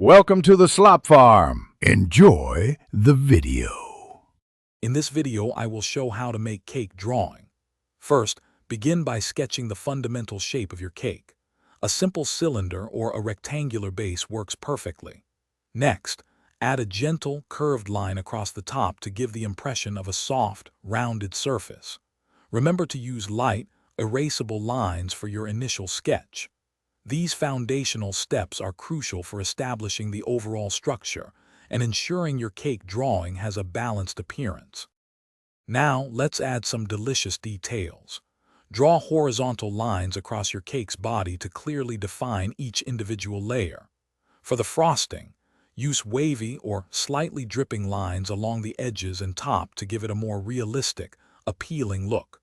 Welcome to the Slop Farm. Enjoy the video. In this video, I will show how to make cake drawing. First, begin by sketching the fundamental shape of your cake. A simple cylinder or a rectangular base works perfectly. Next, add a gentle, curved line across the top to give the impression of a soft, rounded surface. Remember to use light, erasable lines for your initial sketch. These foundational steps are crucial for establishing the overall structure and ensuring your cake drawing has a balanced appearance. Now, let's add some delicious details. Draw horizontal lines across your cake's body to clearly define each individual layer. For the frosting, use wavy or slightly dripping lines along the edges and top to give it a more realistic, appealing look.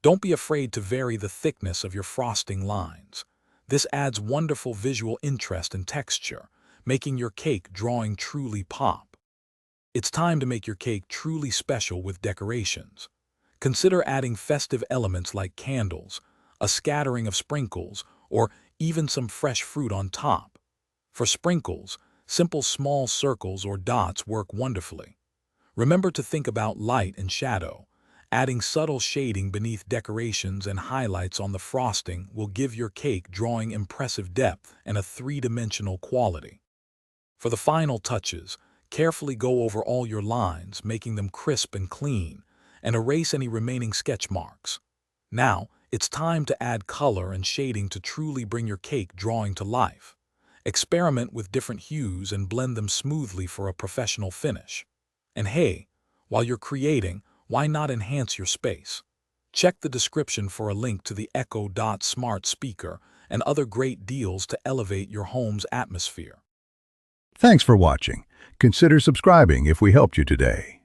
Don't be afraid to vary the thickness of your frosting lines. This adds wonderful visual interest and texture, making your cake drawing truly pop. It's time to make your cake truly special with decorations. Consider adding festive elements like candles, a scattering of sprinkles, or even some fresh fruit on top. For sprinkles, simple small circles or dots work wonderfully. Remember to think about light and shadow. Adding subtle shading beneath decorations and highlights on the frosting will give your cake drawing impressive depth and a three-dimensional quality. For the final touches, carefully go over all your lines, making them crisp and clean, and erase any remaining sketch marks. Now, it's time to add color and shading to truly bring your cake drawing to life. Experiment with different hues and blend them smoothly for a professional finish. And hey, while you're creating, why not enhance your space? Check the description for a link to the Echo Dot smart speaker and other great deals to elevate your home's atmosphere. Thanks for watching. Consider subscribing if we helped you today.